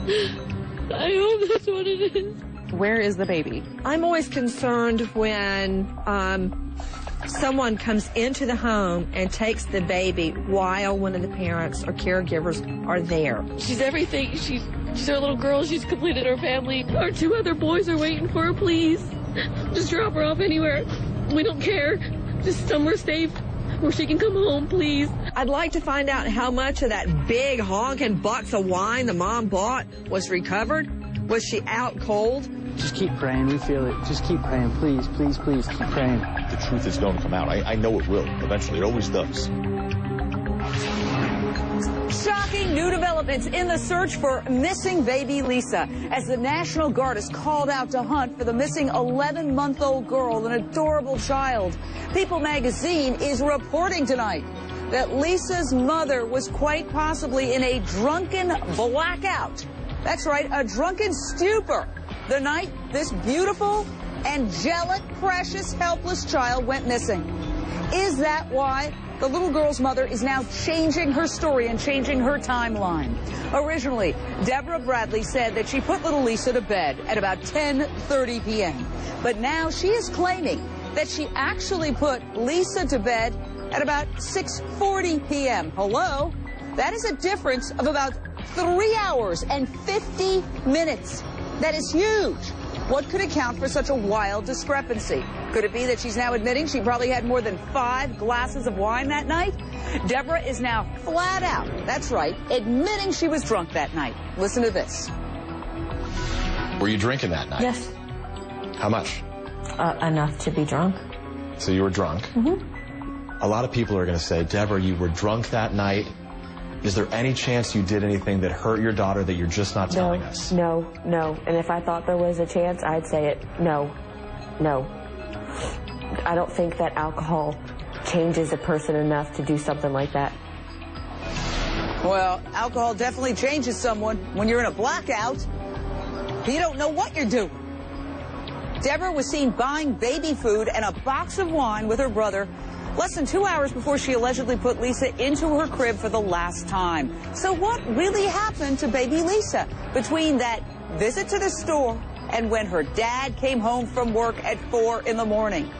I hope that's what it is. Where is the baby? I'm always concerned when someone comes into the home and takes the baby while one of the parents or caregivers are there. She's everything. She's our little girl. She's completed her family. Our 2 other boys are waiting for her. Please, just drop her off anywhere. We don't care. Just somewhere safe where she can come home, please. I'd like to find out how much of that big honking box of wine the mom bought was recovered. Was she out cold? Just keep praying. We feel it. Just keep praying. Please, please, please keep praying. The truth is going to come out. I know it will. Eventually. It always does. Shocking new developments in the search for missing baby Lisa as the National Guard is called out to hunt for the missing 11-month-old girl, an adorable child. People magazine is reporting tonight that Lisa's mother was quite possibly in a drunken blackout. That's right, a drunken stupor the night this beautiful, angelic, precious, helpless child went missing. Is that why the little girl's mother is now changing her story and changing her timeline? Originally, Deborah Bradley said that she put little Lisa to bed at about 10:30 p.m. But now she is claiming that she actually put Lisa to bed at about 6:40 p.m. Hello? That is a difference of about 3 hours and 50 minutes. That is huge. What could account for such a wild discrepancy? Could it be that she's now admitting she probably had more than 5 glasses of wine that night? Deborah is now flat out, that's right, admitting she was drunk that night. Listen to this. Were you drinking that night? Yes. How much? Enough to be drunk. So you were drunk? Mm-hmm. A lot of people are going to say, Deborah, you were drunk that night. Is there any chance you did anything that hurt your daughter that you're just not telling us? No. And if I thought there was a chance, I'd say it. No. I don't think that alcohol changes a person enough to do something like that. Well, alcohol definitely changes someone when you're in a blackout. You don't know what you're doing. Deborah was seen buying baby food and a box of wine with her brother less than 2 hours before she allegedly put Lisa into her crib for the last time. So what really happened to baby Lisa between that visit to the store and when her dad came home from work at 4 in the morning?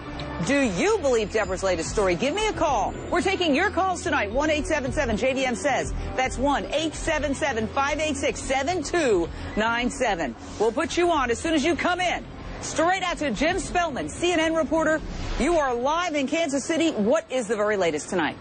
Do you believe Deborah's latest story? Give me a call. We're taking your calls tonight. 1-877-JVM says. That's 1-877-586-7297. We'll put you on as soon as you come in. Straight out to Jim Spellman, CNN reporter. You are live in Kansas City. What is the very latest tonight?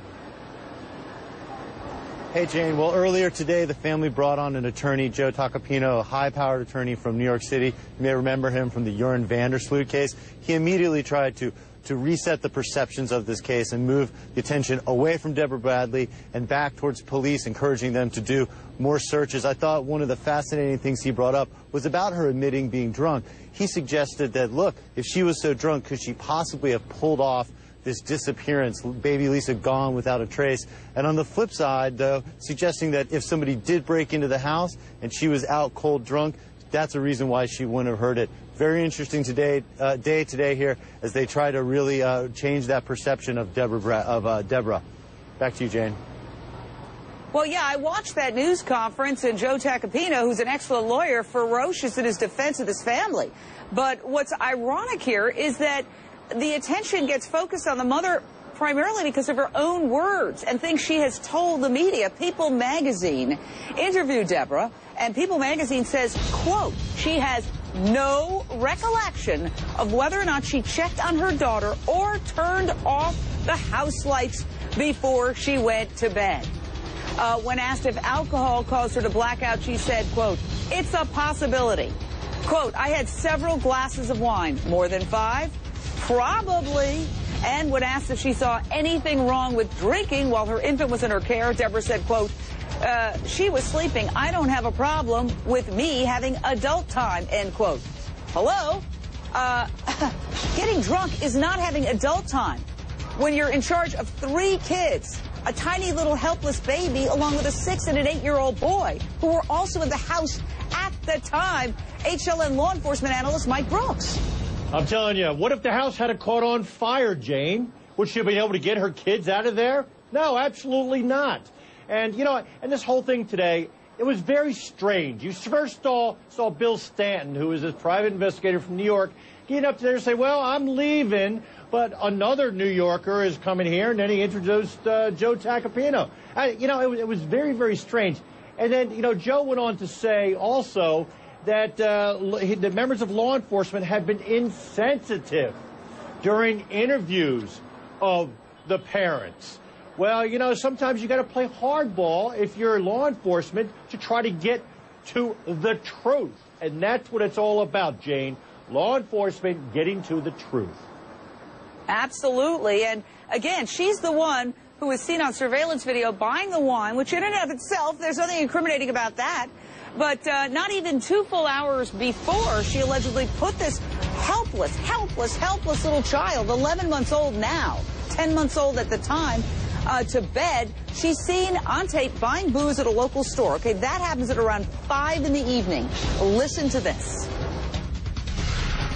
Hey, Jane. Well, earlier today, the family brought on an attorney, Joe Tacopino, a high-powered attorney from New York City. You may remember him from the Joran Vandersloot case. He immediately tried to reset the perceptions of this case and move the attention away from Deborah Bradley and back towards police, encouraging them to do more searches. I thought one of the fascinating things he brought up was about her admitting being drunk. He suggested that, look, if she was so drunk, could she possibly have pulled off this disappearance, baby Lisa gone without a trace? And on the flip side, though, suggesting that if somebody did break into the house and she was out cold drunk, that's a reason why she wouldn't have heard it. Very interesting day today here as they try to really change that perception of Deborah. Back to you, Jane. Well, yeah, I watched that news conference, and Joe Tacopino, who's an excellent lawyer, ferocious in his defense of this family. But what's ironic here is that the attention gets focused on the mother primarily because of her own words and things she has told the media. People magazine interviewed Deborah, and People magazine says, quote, she has no recollection of whether or not she checked on her daughter or turned off the house lights before she went to bed. When asked if alcohol caused her to black out, she said, quote, it's a possibility. Quote, I had several glasses of wine. More than 5? Probably. And when asked if she saw anything wrong with drinking while her infant was in her care, Deborah said, quote, she was sleeping. I don't have a problem with me having adult time, end quote. Hello? Getting drunk is not having adult time when you're in charge of 3 kids, a tiny little helpless baby, along with a 6- and an 8-year-old boy who were also in the house at the time. HLN law enforcement analyst Mike Brooks. I'm telling you, what if the house had caught on fire, Jane? Would she have been able to get her kids out of there? No, absolutely not. And, you know, and this whole thing today, it was very strange. You first saw Bill Stanton, who is a private investigator from New York, get up there and say, well, I'm leaving, but another New Yorker is coming here, and then he introduced Joe Tacopino. It was very, very strange. And then, Joe went on to say also that the members of law enforcement have been insensitive during interviews of the parents. Well, sometimes you got to play hardball if you're law enforcement to try to get to the truth. And that's what it's all about, Jane. Law enforcement getting to the truth. Absolutely. And again, she's the one who was seen on surveillance video buying the wine, which in and of itself, there's nothing incriminating about that. But not even 2 full hours before, she allegedly put this helpless little child, 11 months old now, 10 months old at the time, to bed. She's seen on tape buying booze at a local store. Okay, that happens at around 5 in the evening. Listen to this.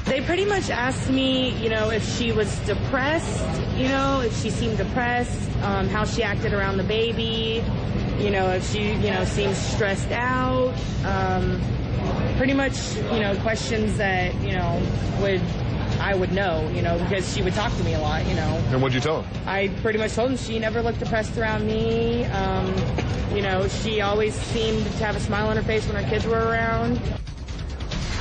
They pretty much asked me, if she was depressed, if she seemed depressed, how she acted around the baby, if she, seemed stressed out, pretty much, questions that, I would know, because she would talk to me a lot, And what'd you tell her? I pretty much told him she never looked depressed around me. She always seemed to have a smile on her face when her kids were around.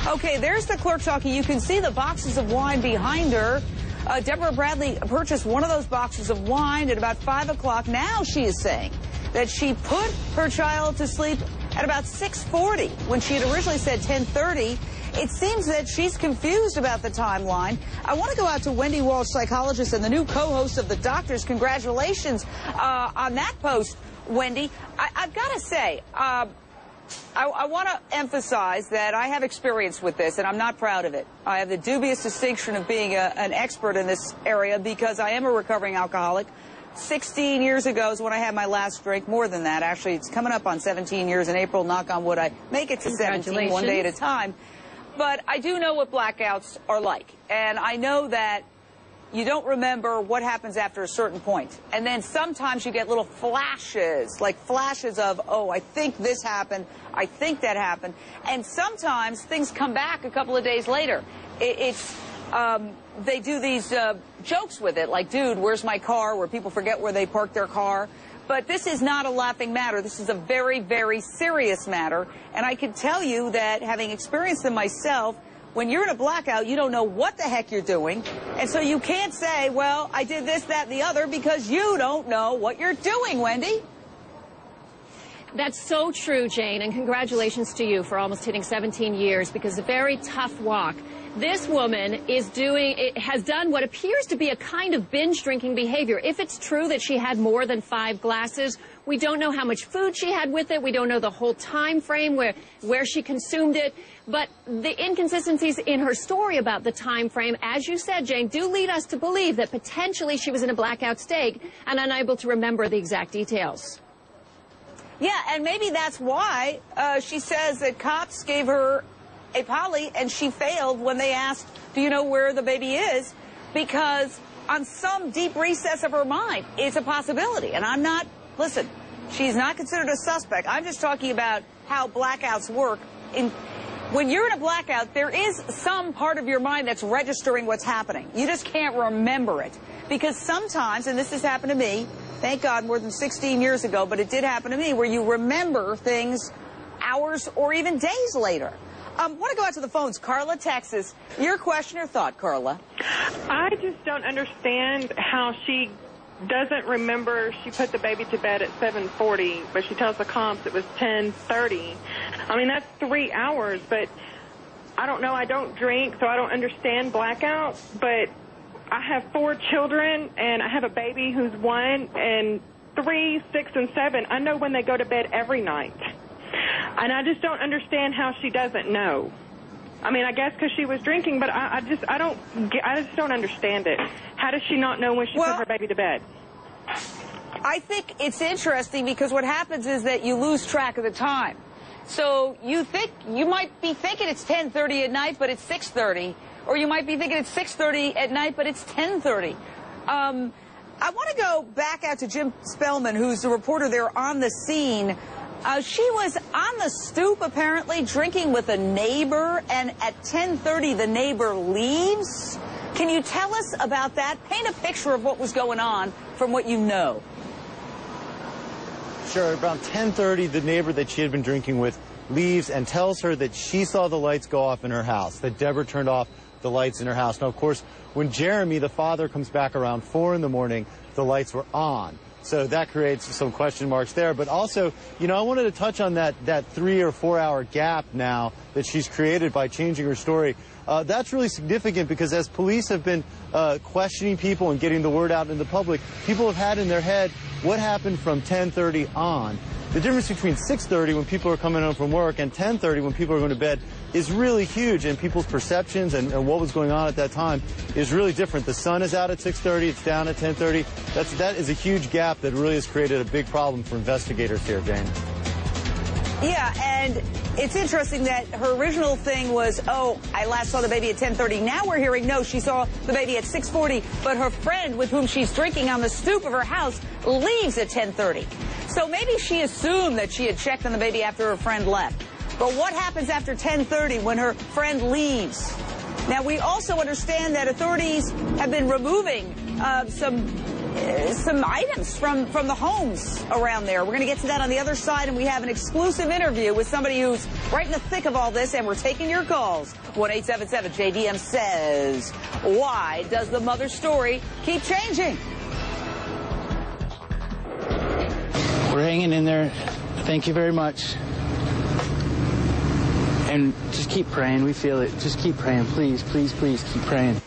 Okay, there's the clerk talking. You can see the boxes of wine behind her. Deborah Bradley purchased one of those boxes of wine at about 5 o'clock. Now she is saying that she put her child to sleep at about 6:40 when she had originally said 10:30. It seems that she's confused about the timeline. I want to go out to Wendy Walsh, psychologist and the new co-host of The Doctors. Congratulations on that post, Wendy. I've got to say, I want to emphasize that I have experience with this, and I'm not proud of it. I have the dubious distinction of being an expert in this area because I am a recovering alcoholic. 16 years ago is when I had my last drink. More than that, actually. It's coming up on 17 years in April. Knock on wood, I make it to 17 one day at a time. But I do know what blackouts are like, and I know that you don't remember what happens after a certain point. And then sometimes you get little flashes, like flashes of, oh, I think this happened, I think that happened. And sometimes things come back a couple of days later. They do these jokes with it, like, dude, where's my car, where people forget where they parked their car. But this is not a laughing matter. This is a very, very serious matter. And I can tell you that, having experienced them myself, when you're in a blackout, you don't know what the heck you're doing. And so you can't say, well, I did this, that, and the other, because you don't know what you're doing, Wendy. That's so true, Jane, and congratulations to you for almost hitting 17 years, because it's a very tough walk. This woman has done what appears to be a kind of binge drinking behavior. If it's true that she had more than 5 glasses, we don't know how much food she had with it. We don't know the whole time frame where she consumed it. But the inconsistencies in her story about the time frame, as you said, Jane, do lead us to believe that potentially she was in a blackout state and unable to remember the exact details. Yeah, and maybe that's why she says that cops gave her a poly and she failed when they asked, do you know where the baby is? Because on some deep recess of her mind, it's a possibility. And I'm not, listen, she's not considered a suspect. I'm just talking about how blackouts work. When you're in a blackout, there is some part of your mind that's registering what's happening. You just can't remember it. Because sometimes, and this has happened to me, thank God, more than 16 years ago, but it did happen to me, where you remember things hours or even days later. I want to go out to the phones. Carla, Texas. Your question or thought, Carla? I just don't understand how she doesn't remember she put the baby to bed at 7:40, but she tells the cops it was 10:30. I mean, that's 3 hours, but I don't know. I don't drink, so I don't understand blackout, but I have 4 children, and I have a baby who's 1, and 3, 6, and 7. I know when they go to bed every night. And I just don't understand how she doesn't know. I mean, I guess because she was drinking, but I just don't understand it. How does she not know when she put her baby to bed? I think it's interesting because what happens is that you lose track of the time. So you might be thinking it's 10:30 at night, but it's 6:30. Or you might be thinking it's 6:30 at night, but it's 10:30. I want to go back out to Jim Spellman, who's the reporter there on the scene. She was on the stoop, apparently, drinking with a neighbor, and at 10:30, the neighbor leaves. Can you tell us about that? Paint a picture of what was going on from what you know. Sure. Around 10:30, the neighbor that she had been drinking with leaves and tells her that she saw the lights go off in her house, that Deborah turned off the lights in her house. Now, of course, when Jeremy, the father, comes back around 4 in the morning, the lights were on. So that creates some question marks there. But also, you know, I wanted to touch on that 3 or 4 hour gap now that she's created by changing her story. That's really significant because as police have been questioning people and getting the word out in the public, people have had in their head what happened from 10:30 on. The difference between 6:30 when people are coming home from work and 10:30 when people are going to bed is really huge, and people's perceptions and what was going on at that time is really different. The sun is out at 6:30, it's down at 10:30. That is a huge gap that really has created a big problem for investigators here, Jane. Yeah, and it's interesting that her original thing was, oh, I last saw the baby at 10:30. Now we're hearing, no, she saw the baby at 6:40, but her friend with whom she's drinking on the stoop of her house leaves at 10:30. So maybe she assumed that she had checked on the baby after her friend left. But what happens after 10:30 when her friend leaves? Now, we also understand that authorities have been removing some items from the homes around there. We're going to get to that on the other side, and we have an exclusive interview with somebody who's right in the thick of all this, and we're taking your calls. 1-877-JVM says, why does the mother's story keep changing? We're hanging in there. Thank you very much. And just keep praying. We feel it. Just keep praying. Please, please, please keep praying.